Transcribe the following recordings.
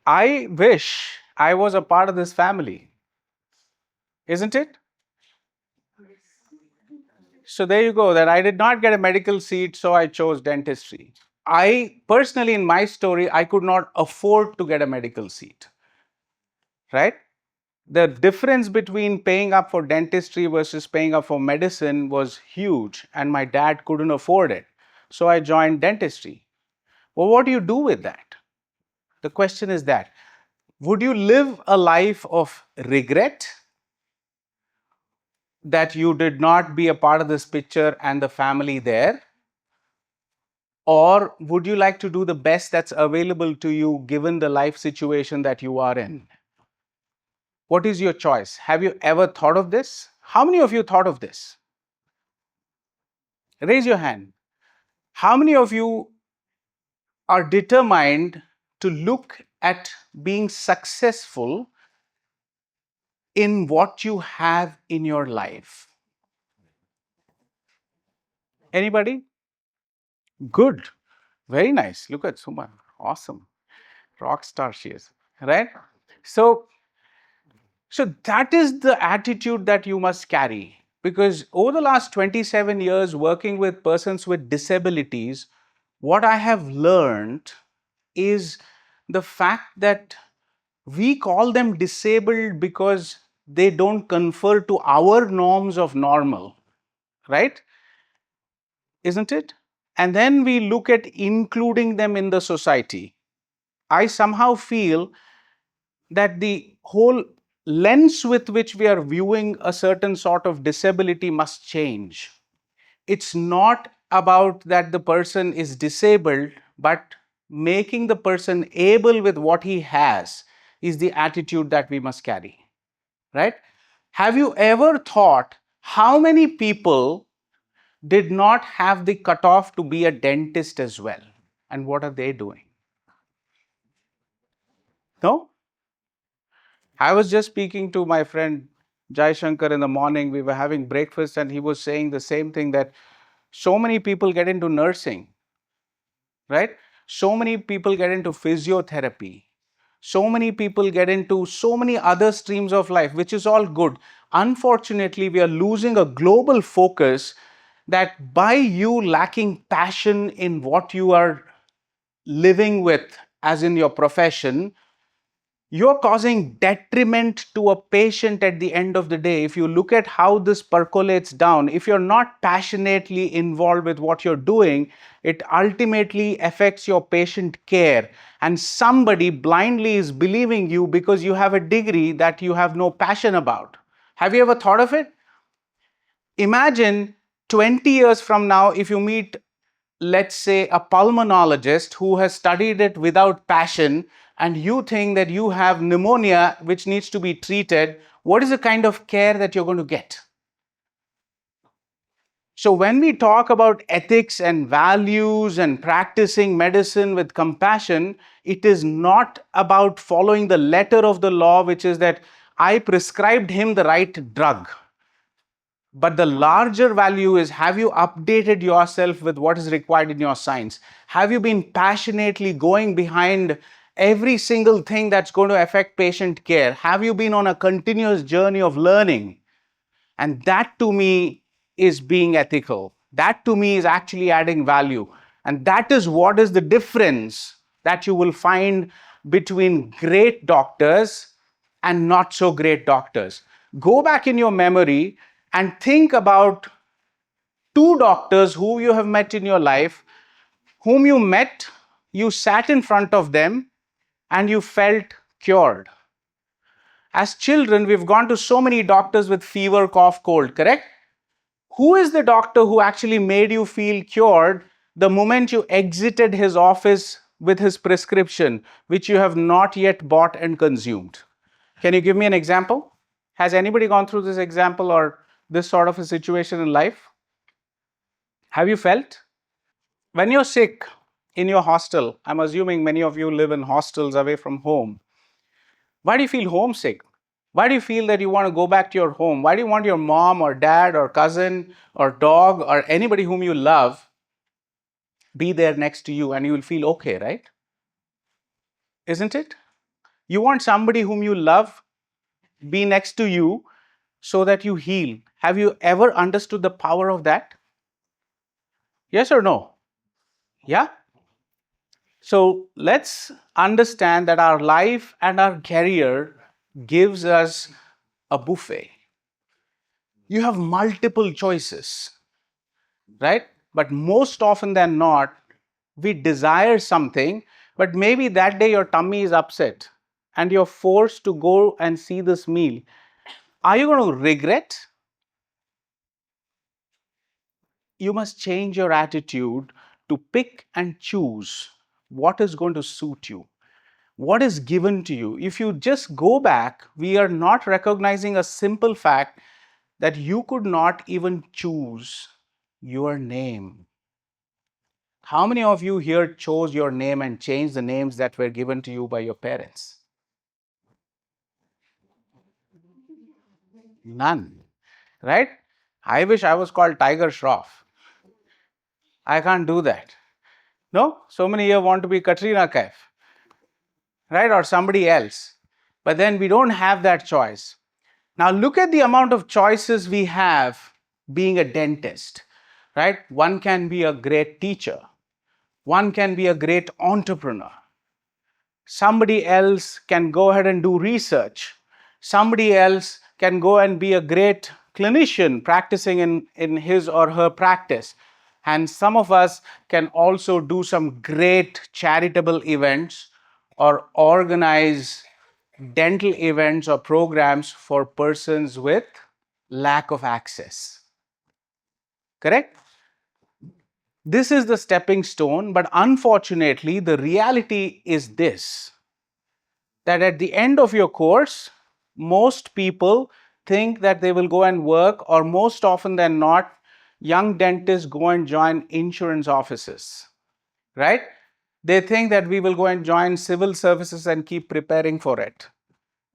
I wish I was a part of this family, isn't it? So there you go, that I did not get a medical seat, so I chose dentistry. I personally, in my story, I could not afford to get a medical seat, right? The difference between paying up for dentistry versus paying up for medicine was huge, and my dad couldn't afford it. So I joined dentistry. Well, what do you do with that? The question is that would you live a life of regret that you did not be a part of this picture and the family there? Or would you like to do the best that's available to you given the life situation that you are in? What is your choice? Have you ever thought of this? How many of you thought of this? Raise your hand. How many of you are determined to look at being successful in what you have in your life? Anybody? Good. Very nice. Look at Suma. Awesome. Rock star she is. Right? So, so that is the attitude that you must carry. Because over the last 27 years working with persons with disabilities, what I have learned is the fact that we call them disabled because they don't confer to our norms of normal, right? Isn't it? And then we look at including them in the society. I somehow feel that the whole lens with which we are viewing a certain sort of disability must change. It's not about that the person is disabled, but making the person able with what he has is the attitude that we must carry, right? Have you ever thought how many people did not have the cutoff to be a dentist as well? And what are they doing? No? I was just speaking to my friend Jai Shankar in the morning. We were having breakfast, and he was saying the same thing, that so many people get into nursing, right? So many people get into physiotherapy. So many people get into so many other streams of life, which is all good. Unfortunately, we are losing a global focus that by you lacking passion in what you are living with, as in your profession, you're causing detriment to a patient at the end of the day. If you look at how this percolates down, if you're not passionately involved with what you're doing, it ultimately affects your patient care. And somebody blindly is believing you because you have a degree that you have no passion about. Have you ever thought of it? Imagine 20 years from now, if you meet, let's say, a pulmonologist who has studied it without passion, and you think that you have pneumonia which needs to be treated, what is the kind of care that you're going to get? So, when we talk about ethics and values and practicing medicine with compassion, it is not about following the letter of the law, which is that I prescribed him the right drug. But the larger value is, have you updated yourself with what is required in your science? Have you been passionately going behind every single thing that's going to affect patient care? Have you been on a continuous journey of learning? And that to me is being ethical. That to me is actually adding value. And that is what is the difference that you will find between great doctors and not so great doctors. Go back in your memory and think about two doctors who you have met in your life, whom you met, you sat in front of them, and you felt cured. As children, we've gone to so many doctors with fever, cough, cold, correct? Who is the doctor who actually made you feel cured the moment you exited his office with his prescription, which you have not yet bought and consumed? Can you give me an example? Has anybody gone through this example or this sort of a situation in life? Have you felt? When you're sick in your hostel, I'm assuming many of you live in hostels away from home. Why do you feel homesick? Why do you feel that you want to go back to your home? Why do you want your mom or dad or cousin or dog or anybody whom you love be there next to you and you will feel okay, right? Isn't it? You want somebody whom you love be next to you so that you heal. Have you ever understood the power of that? Yes or no? Yeah? So let's understand that our life and our career gives us a buffet. You have multiple choices, right? But most often than not, we desire something, but maybe that day your tummy is upset and you're forced to go and see this meal. Are you going to regret? You must change your attitude to pick and choose what is going to suit you, what is given to you. If you just go back, we are not recognizing a simple fact that you could not even choose your name. How many of you here chose your name and changed the names that were given to you by your parents? None, right? I wish I was called Tiger Shroff. I can't do that. No, so many here want to be Katrina Kaif, right? Or somebody else. But then we don't have that choice. Now look at the amount of choices we have being a dentist, right? One can be a great teacher. One can be a great entrepreneur. Somebody else can go ahead and do research. Somebody else can go and be a great clinician practicing in his or her practice. And some of us can also do some great charitable events or organize dental events or programs for persons with lack of access. Correct? This is the stepping stone, but unfortunately, the reality is this, that at the end of your course, most people think that they will go and work, or most often than not, young dentists go and join insurance offices, right? They think that we will go and join civil services and keep preparing for it.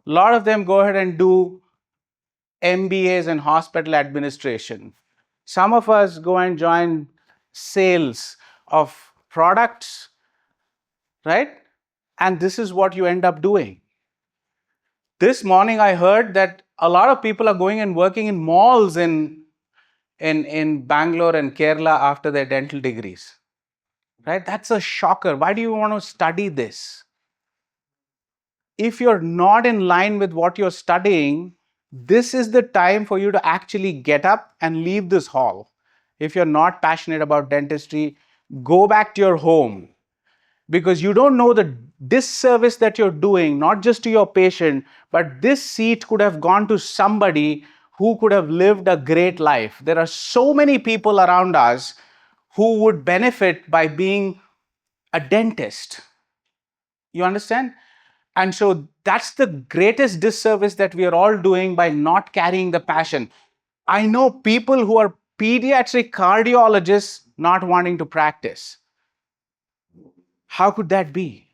A lot of them go ahead and do MBAs in hospital administration. Some of us go and join sales of products, right? And this is what you end up doing. This morning I heard that a lot of people are going and working in malls in Bangalore and Kerala after their dental degrees. Right? That's a shocker. Why do you want to study this? If you're not in line with what you're studying, this is the time for you to actually get up and leave this hall. If you're not passionate about dentistry, go back to your home, because you don't know the disservice that you're doing, not just to your patient, but this seat could have gone to somebody who could have lived a great life. There are so many people around us who would benefit by being a dentist. You understand? And so that's the greatest disservice that we are all doing by not carrying the passion. I know people who are pediatric cardiologists not wanting to practice. How could that be?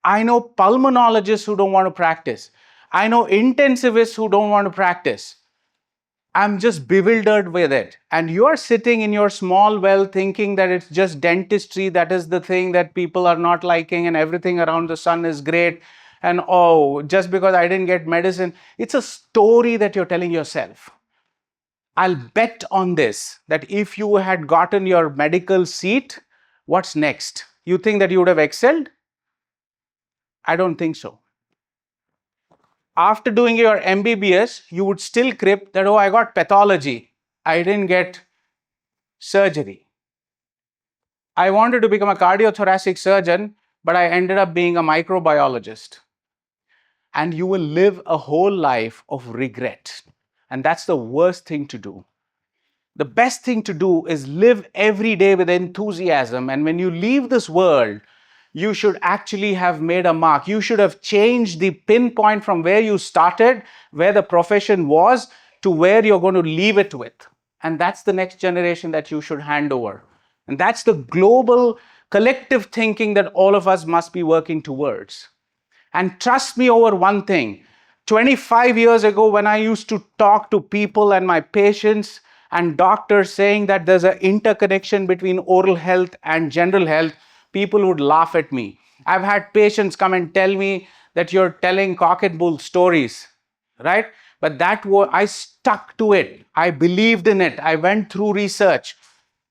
I know pulmonologists who don't want to practice. I know intensivists who don't want to practice. I'm just bewildered with it. And you're sitting in your small well thinking that it's just dentistry, that is the thing that people are not liking, and everything around the sun is great. And oh, just because I didn't get medicine, it's a story that you're telling yourself. I'll bet on this, that if you had gotten your medical seat, what's next? You think that you would have excelled? I don't think so. After doing your MBBS, you would still crib that, oh, I got pathology. I didn't get surgery. I wanted to become a cardiothoracic surgeon, but I ended up being a microbiologist. And you will live a whole life of regret. And that's the worst thing to do. The best thing to do is live every day with enthusiasm. And when you leave this world, you should actually have made a mark. You should have changed the pinpoint from where you started, where the profession was, to where you're going to leave it with. And that's the next generation that you should hand over. And that's the global collective thinking that all of us must be working towards. And trust me over one thing, 25 years ago, when I used to talk to people and my patients and doctors saying that there's an interconnection between oral health and general health, people would laugh at me. I've had patients come and tell me that you're telling cock and bull stories, right? But I stuck to it. I believed in it. I went through research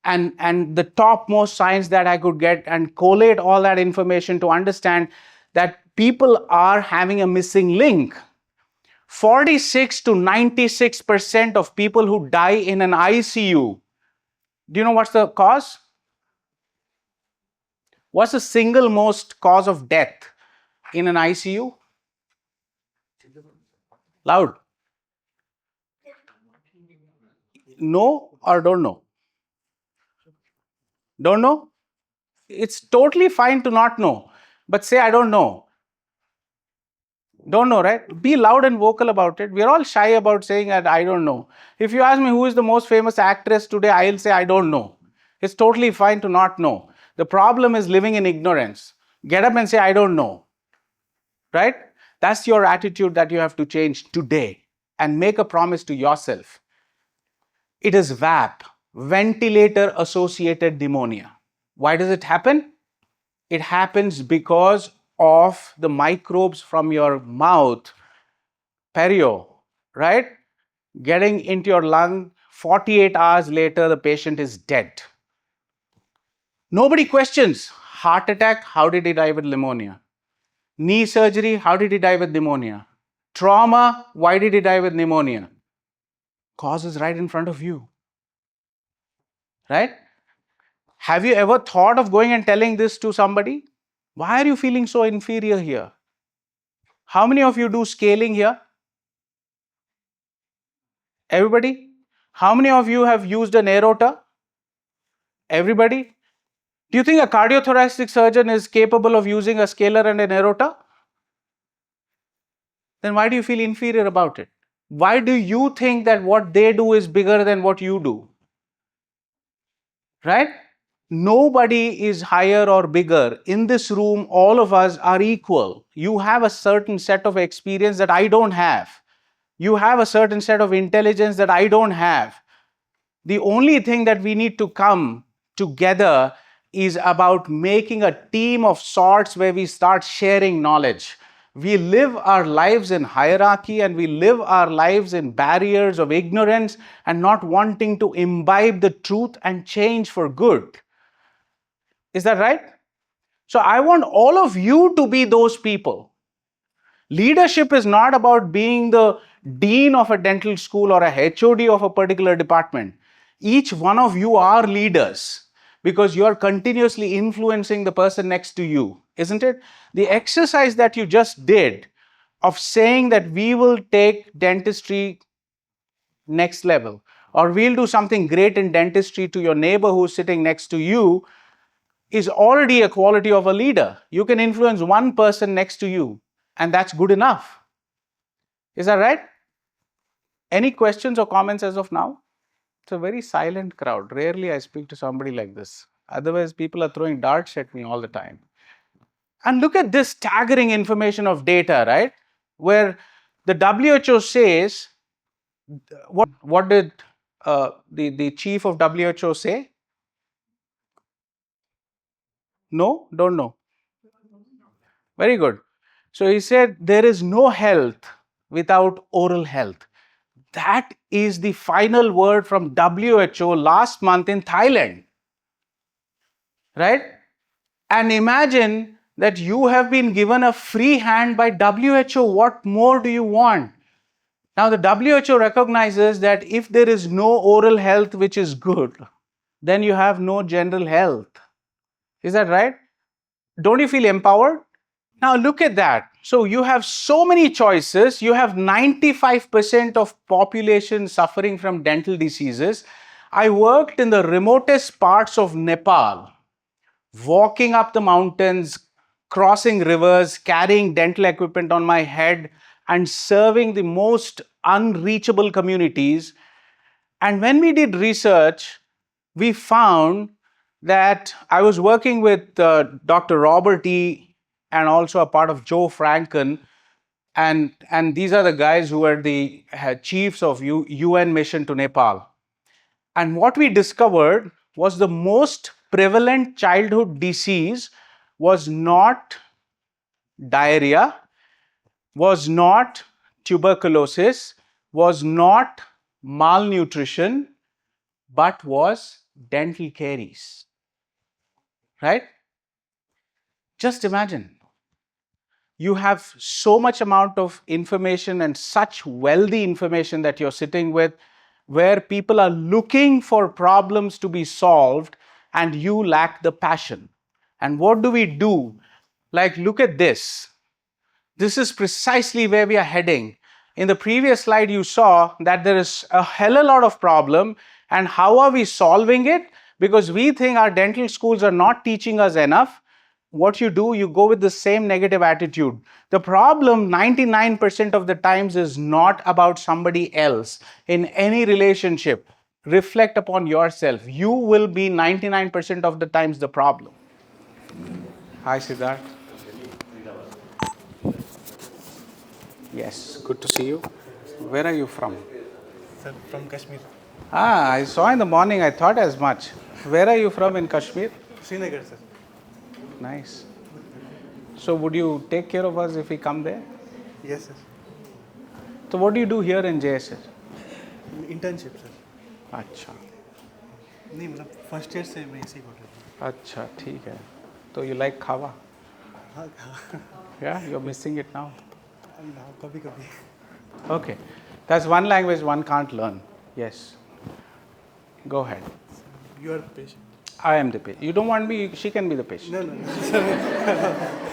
and the topmost science that I could get and collate all that information to understand that people are having a missing link. 46 to 96% of people who die in an ICU. Do you know what's the cause? What's the single most cause of death in an ICU? Loud. No or don't know? Don't know? It's totally fine to not know. But say, I don't know. Don't know, right? Be loud and vocal about it. We're all shy about saying that I don't know. If you ask me who is the most famous actress today, I'll say I don't know. It's totally fine to not know. The problem is living in ignorance. Get up and say, I don't know. Right? That's your attitude that you have to change today and make a promise to yourself. It is VAP, ventilator associated pneumonia. Why does it happen? It happens because of the microbes from your mouth, perio, right? Getting into your lung. 48 hours later, the patient is dead. Nobody questions. Heart attack, how did he die with pneumonia? Knee surgery, how did he die with pneumonia? Trauma, why did he die with pneumonia? Cause is right in front of you. Right? Have you ever thought of going and telling this to somebody? Why are you feeling so inferior here? How many of you do scaling here? Everybody? How many of you have used an aorta? Everybody? Do you think a cardiothoracic surgeon is capable of using a scaler and an aorta? Then why do you feel inferior about it? Why do you think that what they do is bigger than what you do? Right? Nobody is higher or bigger. In this room, all of us are equal. You have a certain set of experience that I don't have. You have a certain set of intelligence that I don't have. The only thing that we need to come together is about making a team of sorts where we start sharing knowledge. We live our lives in hierarchy and we live our lives in barriers of ignorance and not wanting to imbibe the truth and change for good. Is that right? So I want all of you to be those people. Leadership is not about being the dean of a dental school or a HOD of a particular department. Each one of you are leaders because you are continuously influencing the person next to you, isn't it? The exercise that you just did of saying that we will take dentistry next level or we'll do something great in dentistry to your neighbor who's sitting next to you is already a quality of a leader. You can influence one person next to you, and that's good enough. Is that right? Any questions or comments as of now? It's a very silent crowd. Rarely I speak to somebody like this. Otherwise, people are throwing darts at me all the time. And look at this staggering information of data, right? Where the WHO says, what did the chief of WHO say? No? Don't know. Very good. So he said there is no health without oral health. That is the final word from WHO last month in Thailand. Right? And imagine that you have been given a free hand by WHO. What more do you want? Now, the WHO recognizes that if there is no oral health which is good, then you have no general health. Is that right? Don't you feel empowered? Now look at that. So you have so many choices. You have 95% of population suffering from dental diseases. I worked in the remotest parts of Nepal, walking up the mountains, crossing rivers, carrying dental equipment on my head and serving the most unreachable communities. And when we did research, we found that I was working with Dr. Robert E. and also a part of Joe Franken. And these are the guys who were the chiefs of UN mission to Nepal. And what we discovered was the most prevalent childhood disease was not diarrhea, was not tuberculosis, was not malnutrition, but was dental caries. Right? Just imagine. You have so much amount of information and such wealthy information that you're sitting with, where people are looking for problems to be solved and you lack the passion. And what do we do? Like, look at this. This is precisely where we are heading. In the previous slide, you saw that there is a hell a lot of problem, and how are we solving it? Because we think our dental schools are not teaching us enough. What you do, you go with the same negative attitude. The problem 99% of the times is not about somebody else. In any relationship, reflect upon yourself. You will be 99% of the times the problem. Hi, Siddharth. Yes, good to see you. Where are you from? Sir, from Kashmir. Ah, I saw in the morning, I thought as much. Where are you from in Kashmir? Srinagar, sir. Nice. So would you take care of us if we come there? Yes, sir. So what do you do here in JSS? Internship sir. अच्छा नहीं मतलब first year से मैं इसी को कर रहा अच्छा ठीक है. So you like khawa? हूँ. हाँ Yeah, you're missing it now. हाँ कभी कभी. Okay, that's one language one can't learn. Yes. Go ahead. You are patient. I am the patient. You don't want me, she can be the patient. No, no, no.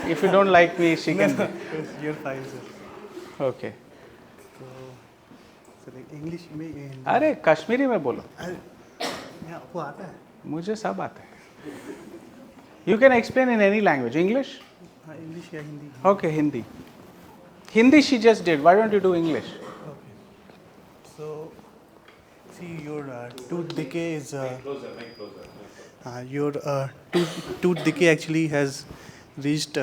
If you don't like me, she can be. You're fine, sir. Okay. तो sir English में. अरे कश्मीरी में बोलो. यहाँ आपको आता है? मुझे सब आता है. You can explain in any language. English? हाँ इंग्लिश या Hindi. Okay, Hindi. Hindi she just did. Why don't you do English? Okay. So, see your tooth decay is. Your tooth decay actually has reached.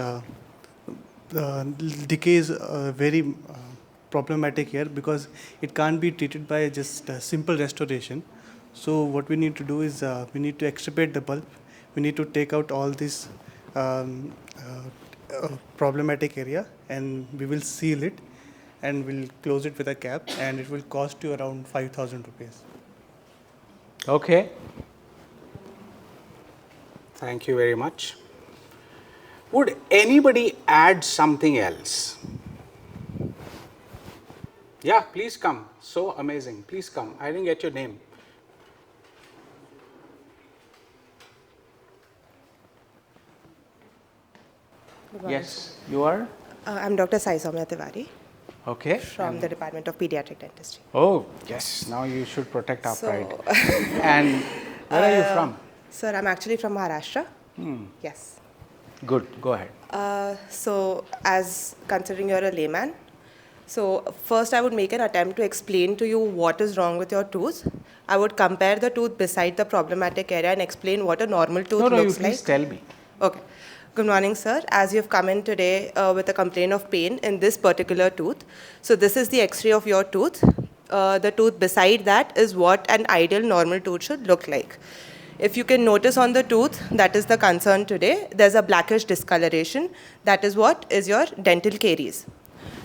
Decay is very problematic here because it can't be treated by just simple restoration. So what we need to do is we need to extirpate the pulp. We need to take out all this problematic area, and we will seal it, and we'll close it with a cap, and it will cost you around 5,000 rupees. Okay. Thank you very much. Would anybody add something else? Yeah, please come. So amazing. Please come. I didn't get your name. Yes, you are? I'm Dr. Sai Soumya Tiwari Okay. from the Department of Pediatric Dentistry. Oh, yes. Now you should protect our So- pride. And where are you from? Sir, I'm actually from Maharashtra. Yes. Good. Go ahead. So, as considering you're a layman, so first I would make an attempt to explain to you what is wrong with your tooth. I would compare the tooth beside the problematic area and explain what a normal tooth No, you looks please like. tell me. Okay. Good morning, sir. As you've come in today with a complaint of pain in this particular tooth, so this is the X-ray of your tooth. The tooth beside that is what an ideal normal tooth should look like. If you can notice on the tooth, that is the concern today, there's a blackish discoloration. That is what is your dental caries.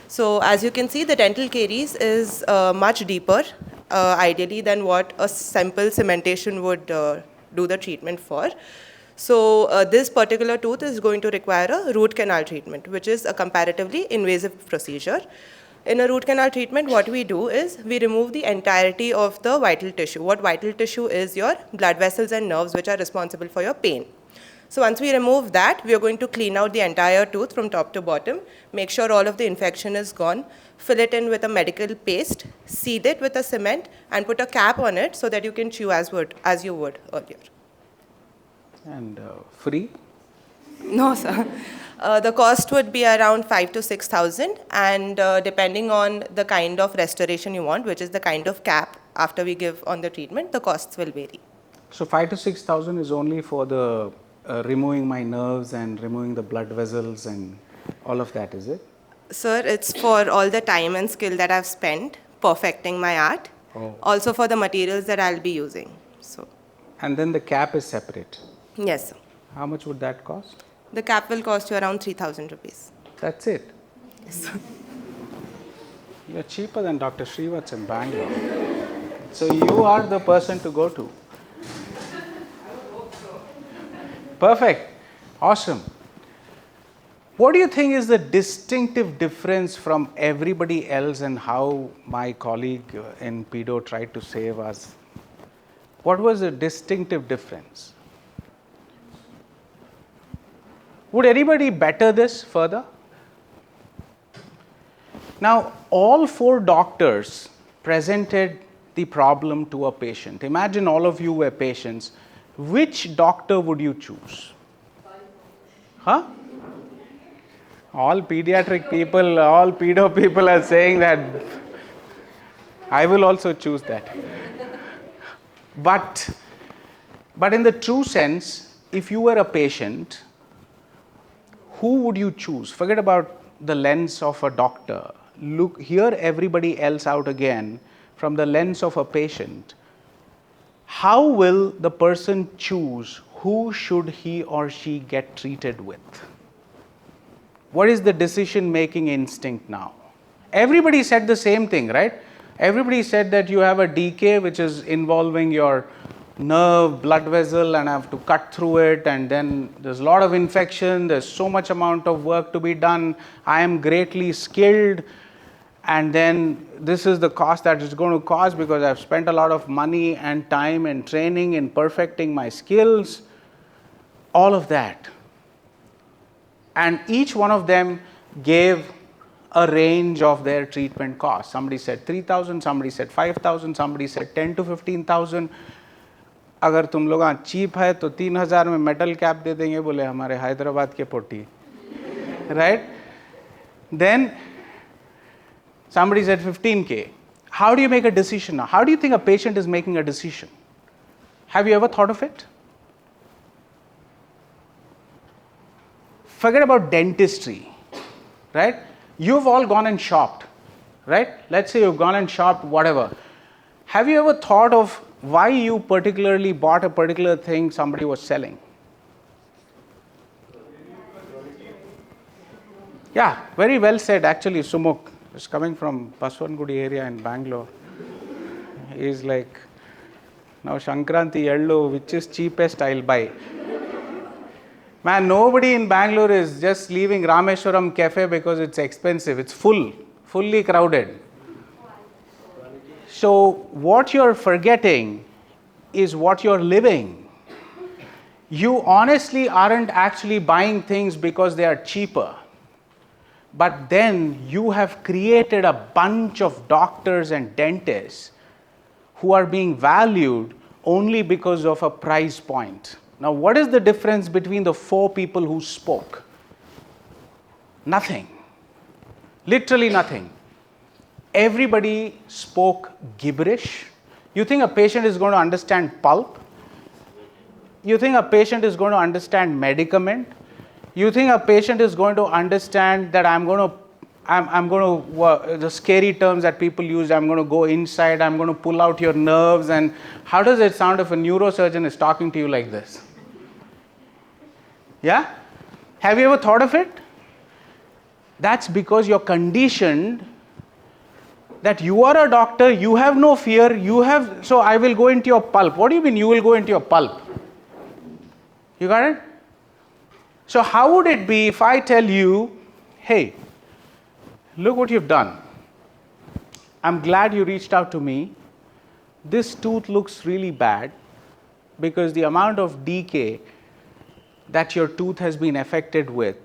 So as you can see, the dental caries is much deeper, ideally, than what a simple cementation would do the treatment for. So this particular tooth is going to require a root canal treatment, which is a comparatively invasive procedure. In a root canal treatment, what we do is we remove the entirety of the vital tissue. What vital tissue is your blood vessels and nerves, which are responsible for your pain. So once we remove that, we are going to clean out the entire tooth from top to bottom, make sure all of the infection is gone, fill it in with a medical paste, seed it with a cement, and put a cap on it so that you can chew as you would earlier. And free? No, sir. The cost would be around 5,000 to 6,000, and depending on the kind of restoration you want, which is the kind of cap after we give on the treatment, the costs will vary. So 5,000 to 6,000 is only for the removing my nerves and removing the blood vessels and all of that, is it? Sir, it's for all the time and skill that I've spent perfecting my art. Oh. Also for the materials that I'll be using. So, And then the cap is separate. yes, sir. How much would that cost? The cap will cost you around 3,000 rupees. That's it. Yes, sir. You're cheaper than Dr. Srivat's in Bangalore. So you are the person to go to. Perfect. Awesome. What do you think is the distinctive difference from everybody else and how my colleague in PEDO tried to save us? What was the distinctive difference? Would anybody better this further? Now, all 4 doctors presented the problem to a patient. Imagine all of you were patients. Which doctor would you choose? Huh? All pediatric people, all pedo people are saying that. I will also choose that. But in the true sense, if you were a patient, who would you choose? Forget about the lens of a doctor. Look, hear everybody else out again from the lens of a patient. How will the person choose who should he or she get treated with? What is the decision-making instinct now? Everybody said the same thing, right? Everybody said that you have a decay which is involving your nerve, blood vessel, and I have to cut through it, and then there's a lot of infection, there's so much amount of work to be done, I am greatly skilled, and then this is the cost that it's going to cost because I've spent a lot of money and time and training in perfecting my skills, all of that. And each one of them gave a range of their treatment costs. Somebody said 3,000, somebody said 5,000, somebody said 10 to 15,000. अगर तुम लोग cheap है तो 3,000 में metal cap दे देंगे बोले हमारे हैदराबाद के पोटी, right? Then somebody said 15K. How do you make a decision now? How do you think a patient is making a decision? Have you ever thought of it? Forget about dentistry, right? You've all gone and shopped, right? Let's say you've gone and shopped, whatever. Have you ever thought of why you particularly bought a particular thing somebody was selling? Yeah, very well said. Actually, Sumukh is coming from Baswangudi area in Bangalore. He's like, now Shankranti Yellow, which is cheapest, I'll buy. Man, nobody in Bangalore is just leaving Rameshwaram Cafe because it's expensive. It's fully crowded. So what you're forgetting is what you're living. You honestly aren't actually buying things because they are cheaper. But then you have created a bunch of doctors and dentists who are being valued only because of a price point. Now, what is the difference between the 4 people who spoke? Nothing. Literally nothing. Everybody spoke gibberish. You think a patient is going to understand pulp? You think a patient is going to understand medicament? You think a patient is going to understand that the scary terms that people use, I'm going to go inside, I'm going to pull out your nerves, and how does it sound if a neurosurgeon is talking to you like this? Yeah? Have you ever thought of it? That's because you're conditioned that you are a doctor, you have no fear, so I will go into your pulp. What do you mean you will go into your pulp? You got it? So how would it be if I tell you, hey, look what you've done. I'm glad you reached out to me. This tooth looks really bad because the amount of decay that your tooth has been affected with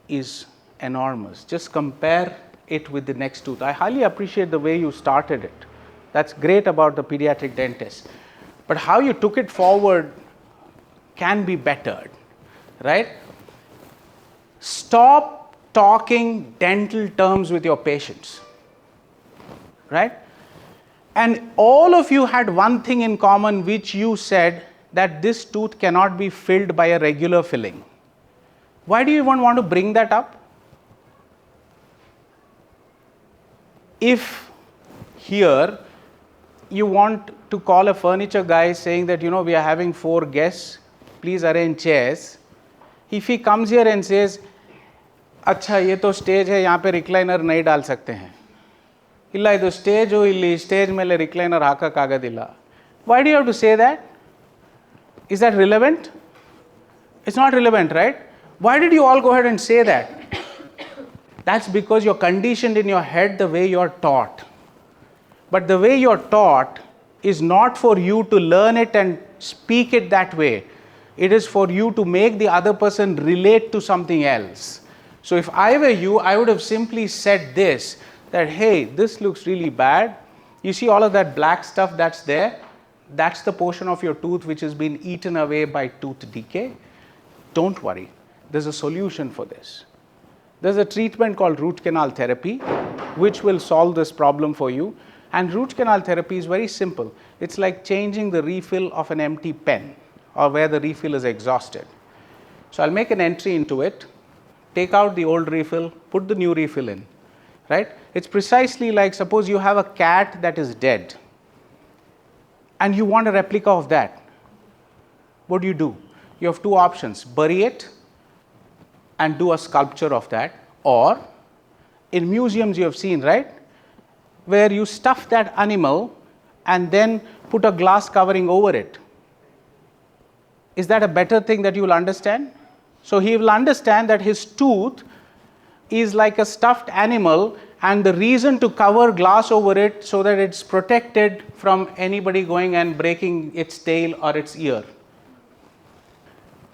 is enormous. Just compare it with the next tooth. I highly appreciate the way you started it. That's great about the pediatric dentist. But how you took it forward can be bettered, right? Stop talking dental terms with your patients, right? And all of you had one thing in common, which you said that this tooth cannot be filled by a regular filling. Why do you even want to bring that up? if here you want to call a furniture guy saying that, we are having 4 guests, please arrange chairs. If he comes here and says, अच्छा ये तो stage है, यहाँ पे recliner नहीं डाल सकते हैं, ಇಲ್ಲ ಇದು ಸ್ಟೇಜು, ಇಲ್ಲಿ ಸ್ಟೇಜ್ ಮೇಲೆ recliner ಹಾಕೋಕ್ಕಾಗೋದಿಲ್ಲ. Why do you have to say that? Is that relevant? It's not relevant, right? Why did you all go ahead and say that? That's because you're conditioned in your head the way you're taught. But the way you're taught is not for you to learn it and speak it that way. It is for you to make the other person relate to something else. So if I were you, I would have simply said this, that hey, this looks really bad. You see all of that black stuff that's there? That's the portion of your tooth which has been eaten away by tooth decay. Don't worry, there's a solution for this. There's a treatment called root canal therapy which will solve this problem for you. And root canal therapy is very simple. It's like changing the refill of an empty pen or where the refill is exhausted. So I'll make an entry into it, take out the old refill, put the new refill in, right? It's precisely like, suppose you have a cat that is dead and you want a replica of that. What do? You have 2 options: bury it and do a sculpture of that, or in museums you have seen, right, where you stuff that animal and then put a glass covering over it. Is that a better thing that you will understand? So he will understand that his tooth is like a stuffed animal, and the reason to cover glass over it so that it's protected from anybody going and breaking its tail or its ear.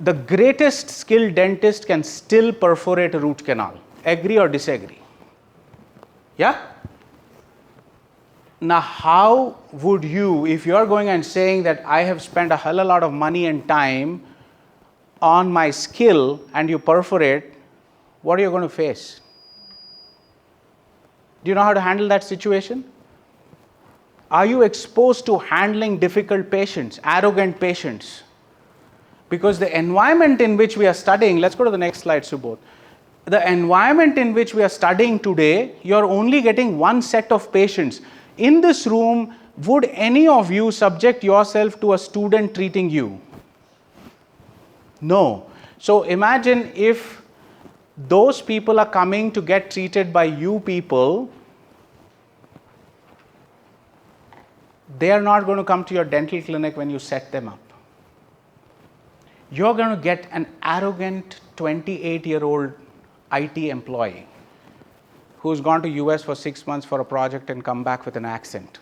The greatest skilled dentist can still perforate a root canal. Agree or disagree? Yeah? Now, how would you, if you are going and saying that I have spent a hell of a lot of money and time on my skill and you perforate, what are you going to face? Do you know how to handle that situation? Are you exposed to handling difficult patients, arrogant patients? Because the environment in which we are studying, let's go to the next slide, Subodh. The environment in which we are studying today, you're only getting one set of patients. In this room, would any of you subject yourself to a student treating you? No. So imagine if those people are coming to get treated by you people, they are not going to come to your dental clinic when you set them up. You're going to get an arrogant 28-year-old IT employee who's gone to US for 6 months for a project and come back with an accent.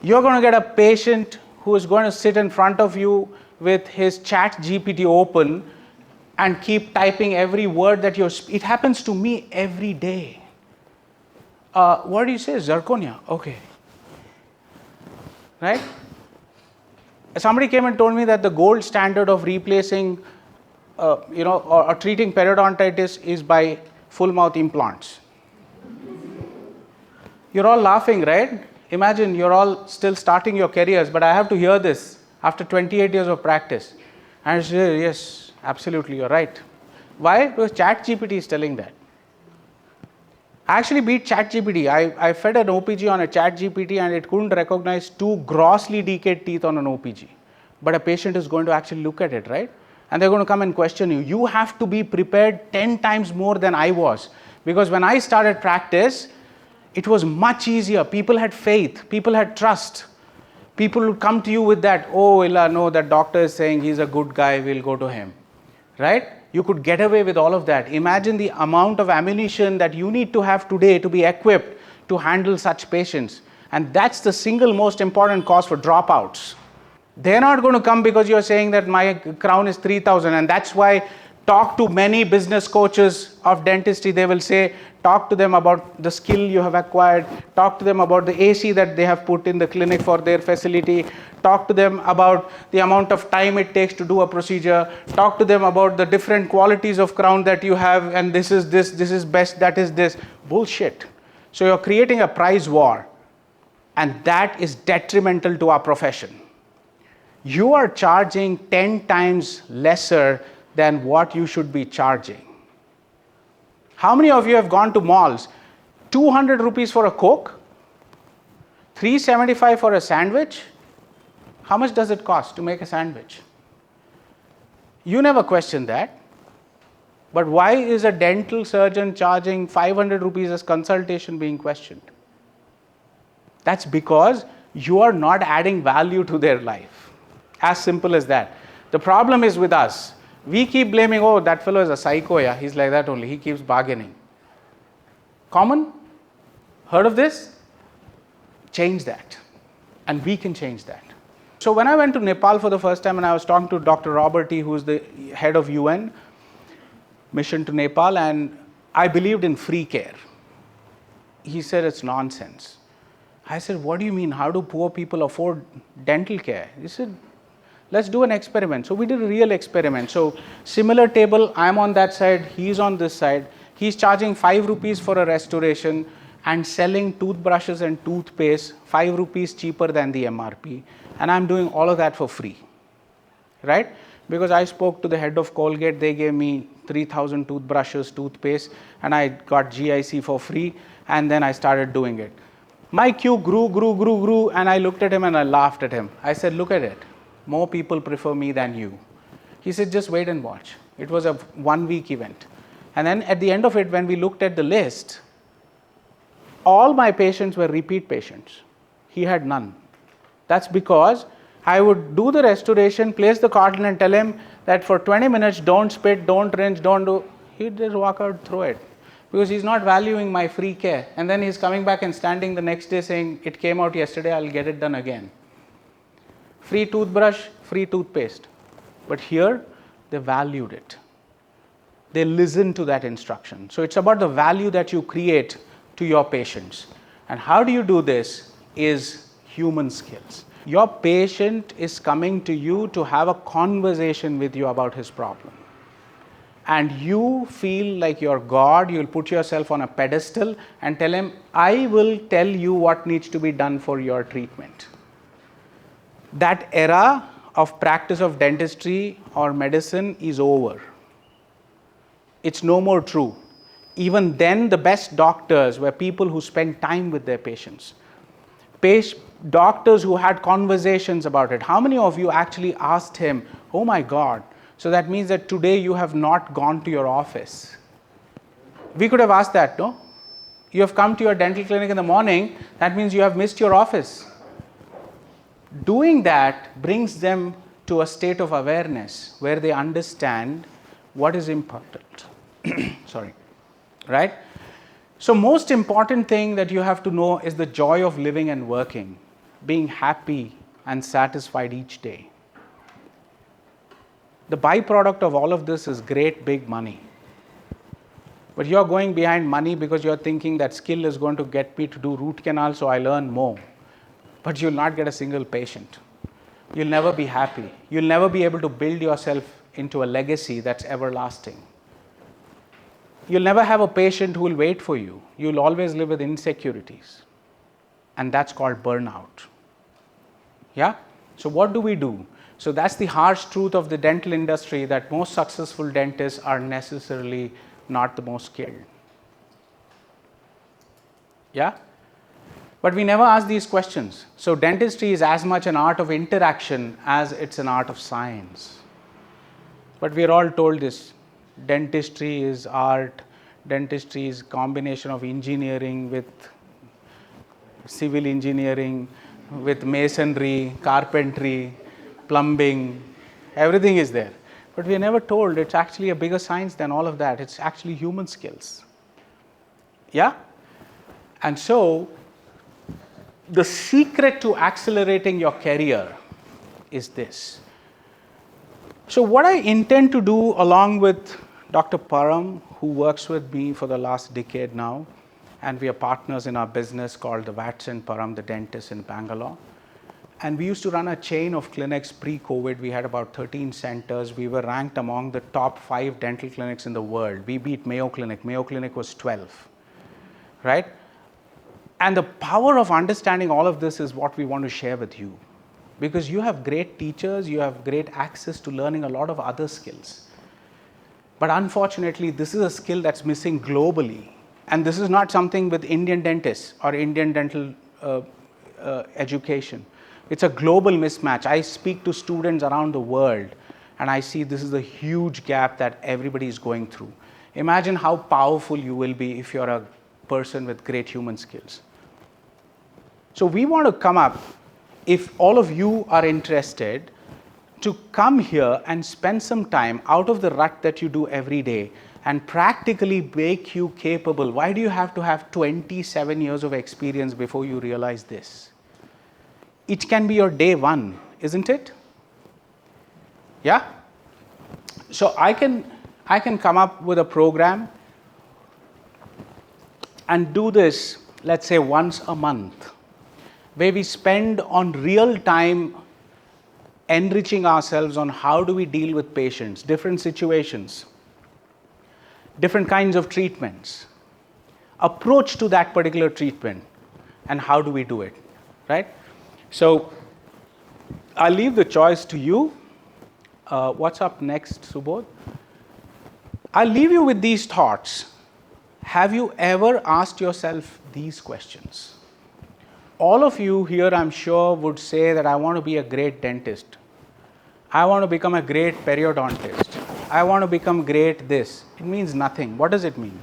You're going to get a patient who is going to sit in front of you with his chat GPT open and keep typing every word that you're it happens to me every day. What do you say? Zirconia. Okay. Right? Somebody came and told me that the gold standard of replacing or treating periodontitis is by full mouth implants. You're all laughing, right? Imagine you're all still starting your careers, but I have to hear this after 28 years of practice. And I say, yes, absolutely, you're right. Why? Because ChatGPT is telling that. I actually beat ChatGPT. I fed an OPG on a ChatGPT and it couldn't recognize 2 grossly decayed teeth on an OPG. But a patient is going to actually look at it, right? And they're going to come and question you. You have to be prepared 10 times more than I was. Because when I started practice, it was much easier. People had faith. People had trust. People would come to you with that, oh, Illa, no, that doctor is saying he's a good guy, we'll go to him. Right? You could get away with all of that. Imagine the amount of ammunition that you need to have today to be equipped to handle such patients. And that's the single most important cause for dropouts. They're not going to come because you're saying that my crown is 3,000, and that's why talk to many business coaches of dentistry. They will say, talk to them about the skill you have acquired, talk to them about the AC that they have put in the clinic for their facility, talk to them about the amount of time it takes to do a procedure, talk to them about the different qualities of crown that you have, and this is best, that is this. Bullshit. So you're creating a price war, and that is detrimental to our profession. You are charging 10 times lesser than what you should be charging. How many of you have gone to malls? 200 rupees for a Coke, 375 for a sandwich. How much does it cost to make a sandwich? You never question that. But why is a dental surgeon charging 500 rupees as consultation being questioned? That's because you are not adding value to their life. As simple as that. The problem is with us. We keep blaming, oh, that fellow is a psycho, yeah, he's like that only, he keeps bargaining. Common? Heard of this? Change that. And we can change that. So when I went to Nepal for the first time and I was talking to Dr. Robert T., who is the head of UN mission to Nepal, and I believed in free care. He said it's nonsense. I said, what do you mean? How do poor people afford dental care? He said, let's do an experiment. So we did a real experiment. So similar table, I'm on that side, he's on this side. He's charging 5 rupees for a restoration and selling toothbrushes and toothpaste 5 rupees cheaper than the MRP. And I'm doing all of that for free, right? Because I spoke to the head of Colgate, they gave me 3,000 toothbrushes, toothpaste, and I got GIC for free, and then I started doing it. My queue grew, and I looked at him and I laughed at him. I said, look at it. More people prefer me than you. He said, just wait and watch. It was a 1-week event. And then at the end of it, when we looked at the list, all my patients were repeat patients. He had none. That's because I would do the restoration, place the carton and tell him that for 20 minutes, don't spit, don't rinse, don't do. He'd just walk out through it because he's not valuing my free care. And then he's coming back and standing the next day saying, it came out yesterday, I'll get it done again. Free toothbrush, free toothpaste. But here, they valued it. They listened to that instruction. So it's about the value that you create to your patients. And how do you do this is human skills. Your patient is coming to you to have a conversation with you about his problem. And you feel like you're God, you'll put yourself on a pedestal and tell him, I will tell you what needs to be done for your treatment. That era of practice of dentistry or medicine is over. It's no more true. Even then, the best doctors were people who spent time with their patients. Doctors who had conversations about it. How many of you actually asked him, oh my God, so that means that today you have not gone to your office? We could have asked that, no? You have come to your dental clinic in the morning, that means you have missed your office. Doing that brings them to a state of awareness where they understand what is important. Sorry, right? So most important thing that you have to know is the joy of living and working, being happy and satisfied each day. The byproduct of all of this is great big money. But you're going behind money because you're thinking that skill is going to get me to do root canal so I'll earn more. But you'll not get a single patient. You'll never be happy. You'll never be able to build yourself into a legacy that's everlasting. You'll never have a patient who will wait for you. You'll always live with insecurities. And that's called burnout. Yeah? So what do we do? So that's the harsh truth of the dental industry, that most successful dentists are necessarily not the most skilled. Yeah? But we never ask these questions. So dentistry is as much an art of interaction as it's an art of science. But we are all told this. Dentistry is art. Dentistry is combination of engineering with civil engineering, with masonry, carpentry, plumbing. Everything is there. But we are never told it's actually a bigger science than all of that. It's actually human skills. Yeah? And so, the secret to accelerating your career is this. So what I intend to do along with Dr. Param, who works with me for the last decade now, and we are partners in our business called the Watson Param, the dentist in Bangalore. And we used to run a chain of clinics pre-COVID. We had about 13 centers. We were ranked among the top 5 dental clinics in the world. We beat Mayo Clinic. Mayo Clinic was 12, right? And the power of understanding all of this is what we want to share with you. Because you have great teachers, you have great access to learning a lot of other skills. But unfortunately, this is a skill that's missing globally. And this is not something with Indian dentists or Indian dental education. It's a global mismatch. I speak to students around the world, and I see this is a huge gap that everybody is going through. Imagine how powerful you will be if you're a person with great human skills. So we want to come up, if all of you are interested, to come here and spend some time out of the rut that you do every day and practically make you capable. Why do you have to have 27 years of experience before you realize this? It can be your day one, isn't it? Yeah? So I can come up with a program and do this, let's say once a month, where we spend on real time enriching ourselves on how do we deal with patients, different situations, different kinds of treatments, approach to that particular treatment, and how do we do it, right? So I'll leave the choice to you. What's up next, Subodh? I'll leave you with these thoughts. Have you ever asked yourself these questions? All of you here, I'm sure, would say that I want to be a great dentist. I want to become a great periodontist. I want to become great this. It means nothing. What does it mean?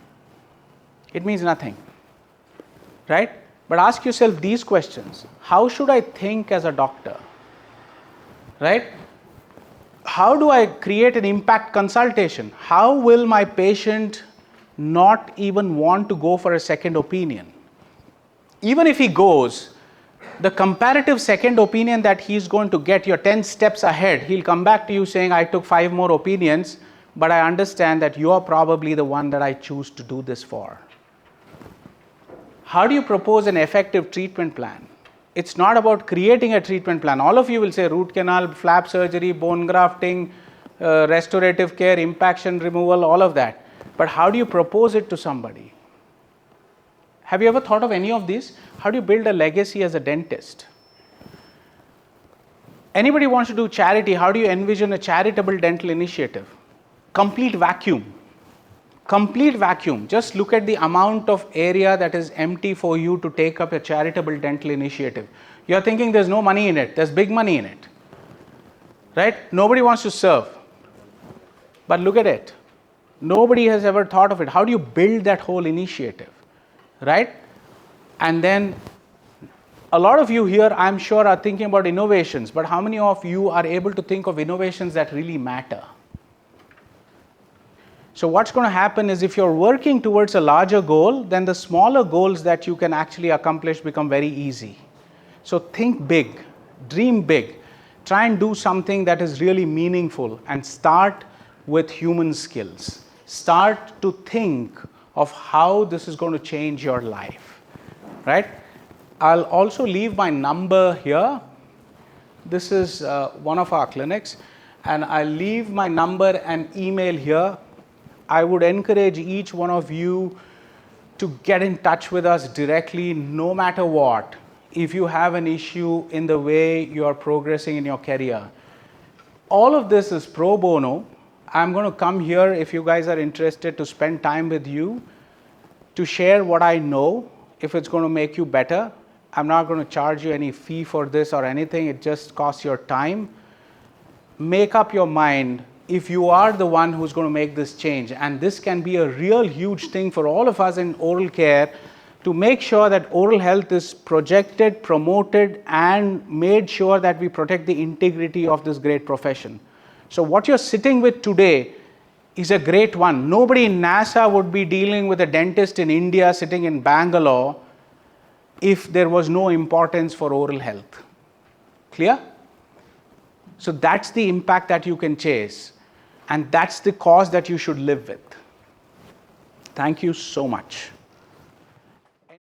It means nothing, right? But ask yourself these questions. How should I think as a doctor, right? How do I create an impact consultation? How will my patient not even want to go for a second opinion? Even if he goes, the comparative second opinion that he's going to get, you're 10 steps ahead. He'll come back to you saying, I took 5 more opinions, but I understand that you're probably the one that I choose to do this for. How do you propose an effective treatment plan? It's not about creating a treatment plan. All of you will say root canal, flap surgery, bone grafting, restorative care, impaction removal, all of that. But how do you propose it to somebody? Have you ever thought of any of these? How do you build a legacy as a dentist? Anybody wants to do charity, how do you envision a charitable dental initiative? Complete vacuum. Complete vacuum. Just look at the amount of area that is empty for you to take up a charitable dental initiative. You're thinking there's no money in it. There's big money in it. Right? Nobody wants to serve. But look at it. Nobody has ever thought of it. How do you build that whole initiative? Right? And then a lot of you here, I'm sure, are thinking about innovations, but how many of you are able to think of innovations that really matter? So what's going to happen is if you're working towards a larger goal, then the smaller goals that you can actually accomplish become very easy. So think big, dream big, try and do something that is really meaningful and start with human skills. Start to think of how this is going to change your life, right? I'll also leave my number here. This is one of our clinics, and I'll leave my number and email here. I would encourage each one of you to get in touch with us directly, no matter what, if you have an issue in the way you are progressing in your career. All of this is pro bono. I'm going to come here, if you guys are interested, to spend time with you, to share what I know, if it's going to make you better. I'm not going to charge you any fee for this or anything. It just costs your time. Make up your mind if you are the one who's going to make this change. And this can be a real huge thing for all of us in oral care, to make sure that oral health is projected, promoted, and made sure that we protect the integrity of this great profession. So what you're sitting with today is a great one. Nobody in NASA would be dealing with a dentist in India sitting in Bangalore if there was no importance for oral health. Clear? So that's the impact that you can chase, and that's the cause that you should live with. Thank you so much.